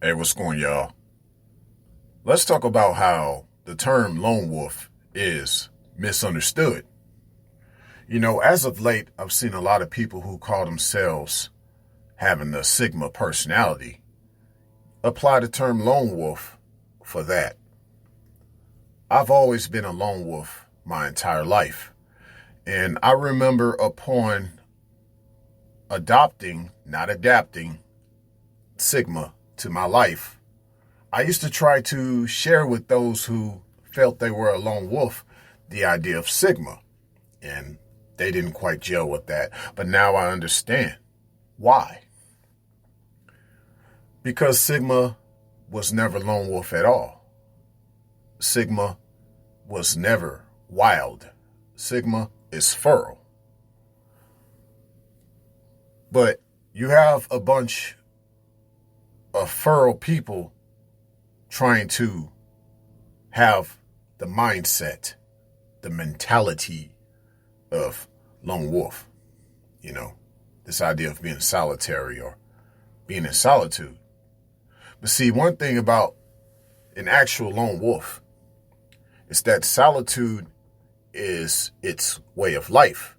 Hey, what's going, y'all? Let's talk about how the term lone wolf is misunderstood. As of late, I've seen a lot of people who call themselves having the Sigma personality apply the term lone wolf for that. I've always been a lone wolf my entire life. And I remember upon adopting, not adapting, Sigma to my life, I used to try to share with those who felt they were a lone wolf the idea of Sigma. And they didn't quite gel with that. But now I understand why. Because Sigma was never lone wolf at all. Sigma was never wild. Sigma is feral. But you have a bunch of feral people trying to have the mindset, the mentality of lone wolf. This idea of being solitary or being in solitude. But see, one thing about an actual lone wolf is that solitude is its way of life.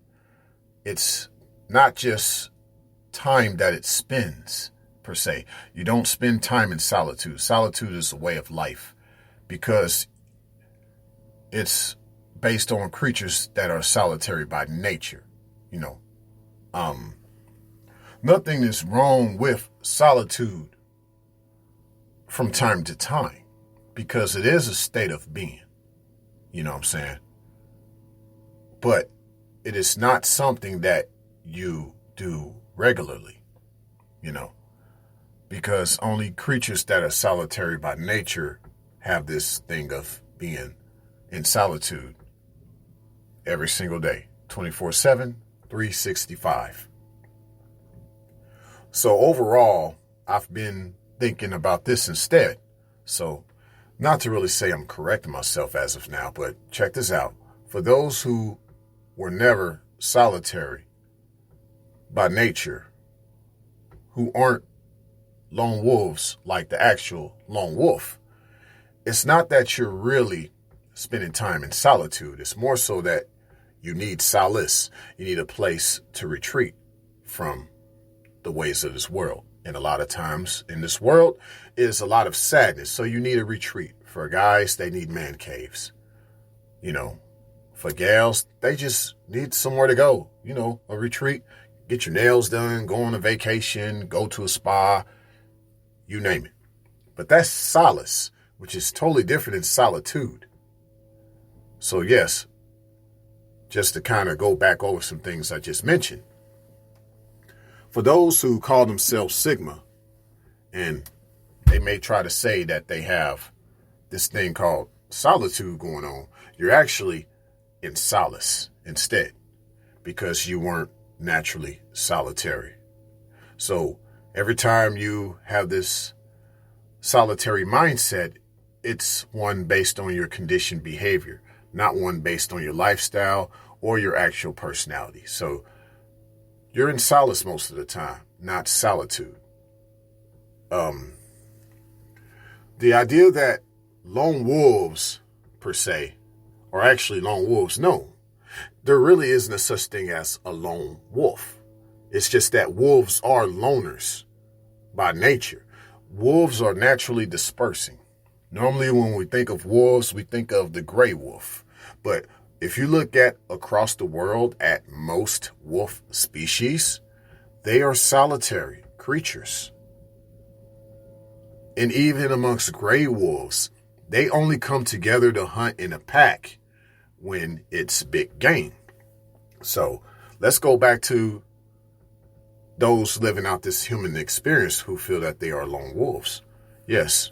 It's not just time that it spends, per se. You don't spend time in solitude. Solitude is a way of life because it's based on creatures that are solitary by nature. Nothing is wrong with solitude from time to time because it is a state of being. You know what I'm saying? But it is not something that you do regularly, because only creatures that are solitary by nature have this thing of being in solitude every single day, 24/7, 365. So overall, I've been thinking about this instead. So not to really say I'm correcting myself as of now, but check this out. For those who were never solitary by nature, who aren't lone wolves like the actual lone wolf, it's not that you're really spending time in solitude. It's more so that you need solace. You need a place to retreat from the ways of this world. And a lot of times in this world is a lot of sadness. So you need a retreat. For guys, they need man caves. For gals, they just need somewhere to go. A retreat. Get your nails done, go on a vacation, go to a spa, you name it. But that's solace, which is totally different than solitude. So yes, just to kind of go back over some things I just mentioned. For those who call themselves Sigma, and they may try to say that they have this thing called solitude going on, you're actually in solace instead, because you weren't naturally solitary. So every time you have this solitary mindset, it's one based on your conditioned behavior, not one based on your lifestyle or your actual personality. So you're in solace most of the time, not solitude. The idea that lone wolves, per se, are actually lone wolves, no. There really isn't a such thing as a lone wolf. It's just that wolves are loners by nature. Wolves are naturally dispersing. Normally when we think of wolves, we think of the gray wolf. But if you look at across the world at most wolf species, they are solitary creatures. And even amongst gray wolves, they only come together to hunt in a pack when it's big game. So let's go back to those living out this human experience who feel that they are lone wolves. Yes,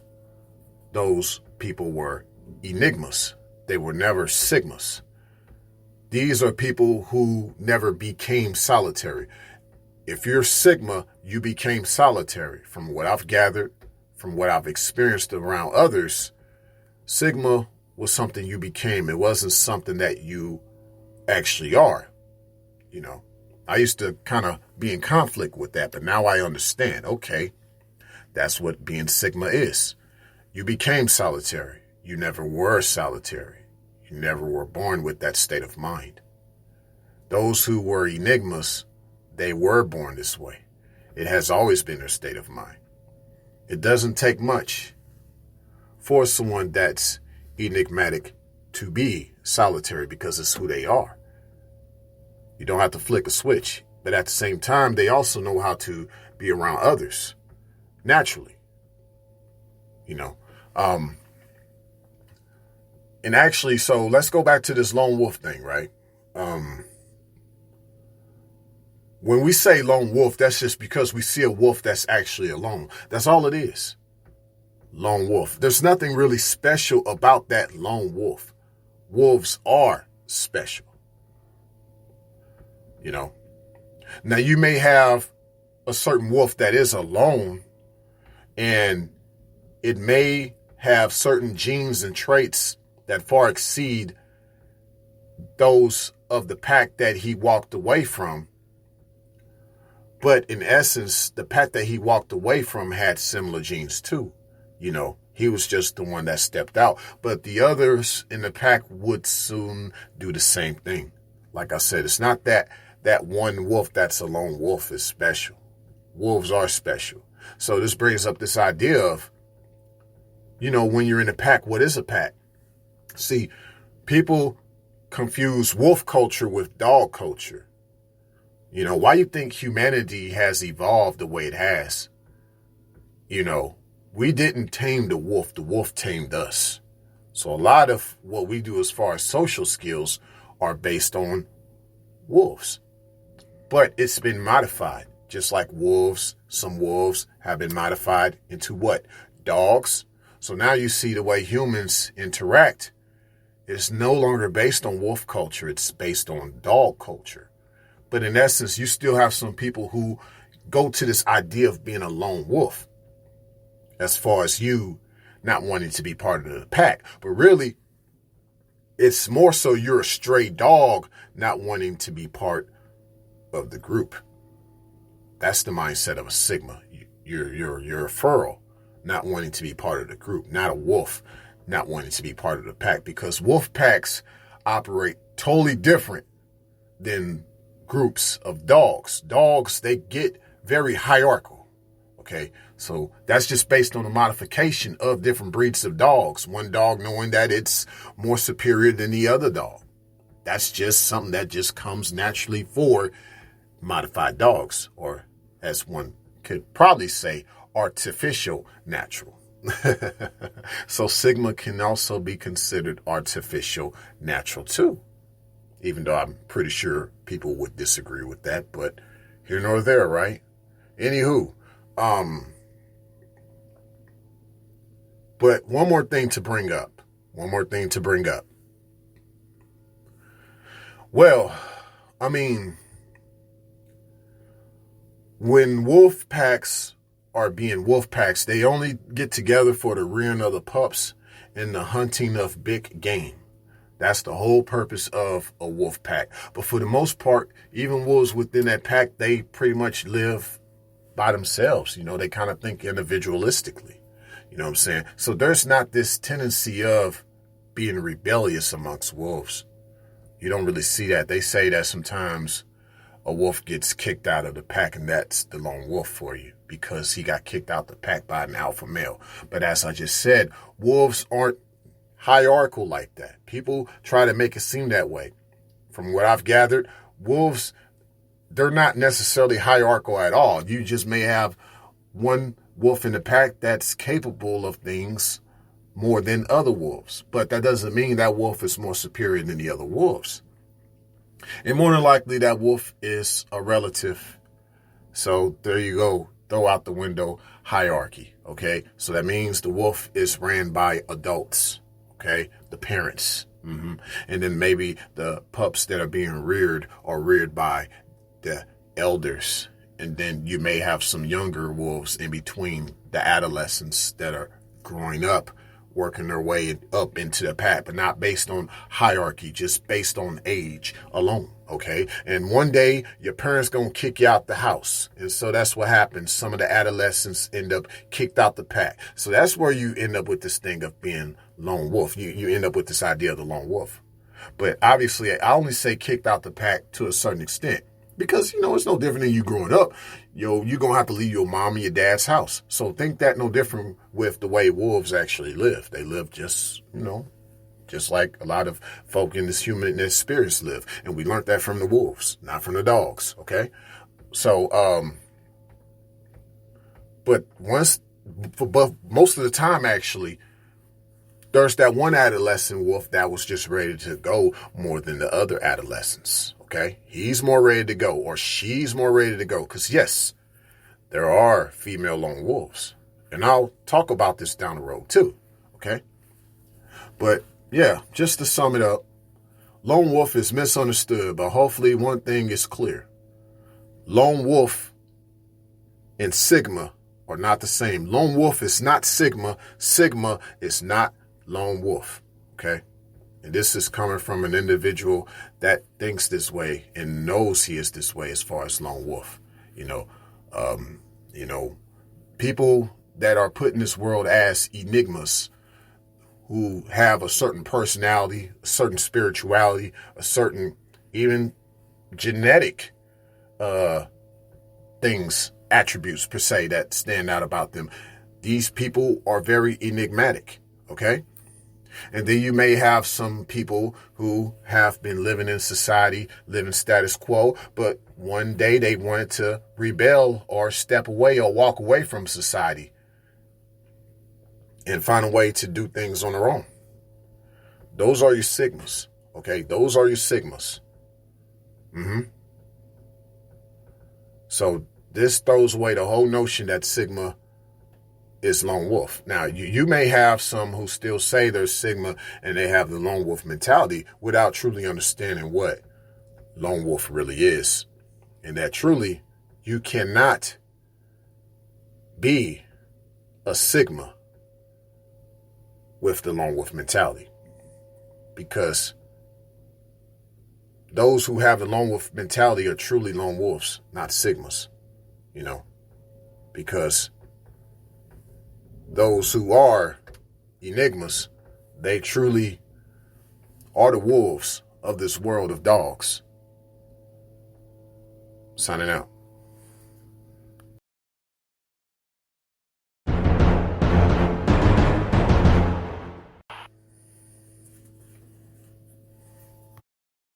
those people were enigmas. They were never sigmas. These are people who never became solitary. If you're Sigma, you became solitary. From what I've gathered, from what I've experienced around others, Sigma was something you became. It wasn't something that you actually are. I used to kind of be in conflict with that, but now I understand. Okay, That's what being Sigma is. You became solitary. You never were solitary. You never were born with that state of mind. Those who were enigmas, they were born this way. It has always been their state of mind. It doesn't take much for someone that's enigmatic to be solitary because it's who they are. You don't have to flick a switch, but at the same time, they also know how to be around others naturally. And actually, so let's go back to this lone wolf thing, right? When we say lone wolf, that's just because we see a wolf that's actually alone. That's all it is. Lone wolf. There's nothing really special about that lone wolf. Wolves are special. Now you may have a certain wolf that is alone, and it may have certain genes and traits that far exceed those of the pack that he walked away from. But in essence, the pack that he walked away from had similar genes too. He was just the one that stepped out. But the others in the pack would soon do the same thing. Like I said, it's not that one wolf that's a lone wolf is special. Wolves are special. So this brings up this idea of, when you're in a pack, what is a pack? See, people confuse wolf culture with dog culture. Why you think humanity has evolved the way it has? We didn't tame the wolf tamed us. So a lot of what we do as far as social skills are based on wolves. But it's been modified, just like wolves. Some wolves have been modified into what? Dogs. So now you see the way humans interact is no longer based on wolf culture. It's based on dog culture. But in essence, you still have some people who go to this idea of being a lone wolf as far as you not wanting to be part of the pack. But really, it's more so you're a stray dog not wanting to be part of the group. That's the mindset of a Sigma. You're a feral not wanting to be part of the group, not a wolf not wanting to be part of the pack, because wolf packs operate totally different than groups of dogs. Dogs, they get very hierarchical. Okay, so that's just based on the modification of different breeds of dogs. One dog knowing that it's more superior than the other dog. That's just something that just comes naturally for modified dogs, or as one could probably say, artificial natural. So Sigma can also be considered artificial natural too, even though I'm pretty sure people would disagree with that, but here nor there, right? Anywho, but one more thing to bring up. Well, when wolf packs are being wolf packs, they only get together for the rearing of the pups and the hunting of big game. That's the whole purpose of a wolf pack. But for the most part, even wolves within that pack, they pretty much live by themselves. They kind of think individualistically. You know what I'm saying? So there's not this tendency of being rebellious amongst wolves. You don't really see that. They say that sometimes a wolf gets kicked out of the pack, and that's the lone wolf for you, because he got kicked out the pack by an alpha male. But as I just said, wolves aren't hierarchical like that. People try to make it seem that way. From what I've gathered, wolves, they're not necessarily hierarchical at all. You just may have one wolf in the pack that's capable of things more than other wolves. But that doesn't mean that wolf is more superior than the other wolves. And more than likely, that wolf is a relative. So there you go. Throw out the window hierarchy. Okay. So that means the wolf is ran by adults. Okay. The parents. And then maybe the pups that are being reared are reared by the elders. And then you may have some younger wolves in between the adolescents that are growing up working their way up into the pack, but not based on hierarchy, just based on age alone. Okay. And one day your parents gonna kick you out the house. And so that's what happens. Some of the adolescents end up kicked out the pack. So that's where you end up with this thing of being lone wolf. You end up with this idea of the lone wolf. But obviously I only say kicked out the pack to a certain extent. Because, it's no different than you growing up. You're going to have to leave your mom and your dad's house. So think that no different with the way wolves actually live. They live just like a lot of folk in this spirits live. And we learned that from the wolves, not from the dogs. Okay. So, but most of the time, actually, there's that one adolescent wolf that was just ready to go more than the other adolescents. Okay, he's more ready to go, or she's more ready to go. Because yes, there are female lone wolves, and I'll talk about this down the road too. Okay, but yeah, just to sum it up, lone wolf is misunderstood, but hopefully one thing is clear: lone wolf and Sigma are not the same. Lone wolf is not Sigma. Sigma is not lone wolf. Okay. And this is coming from an individual that thinks this way and knows he is this way as far as lone wolf. People that are put in this world as enigmas, who have a certain personality, a certain spirituality, a certain even genetic attributes per se that stand out about them. These people are very enigmatic. Okay. And then you may have some people who have been living in society, living status quo, but one day they wanted to rebel or step away or walk away from society and find a way to do things on their own. Those are your Sigmas. Okay, those are your Sigmas. So this throws away the whole notion that Sigma is lone wolf. Now, you may have some who still say they're Sigma and they have the lone wolf mentality without truly understanding what lone wolf really is. And that truly you cannot be a Sigma with the lone wolf mentality. Because those who have the lone wolf mentality are truly lone wolves, not Sigmas, because those who are enigmas, they truly are the wolves of this world of dogs. Signing out.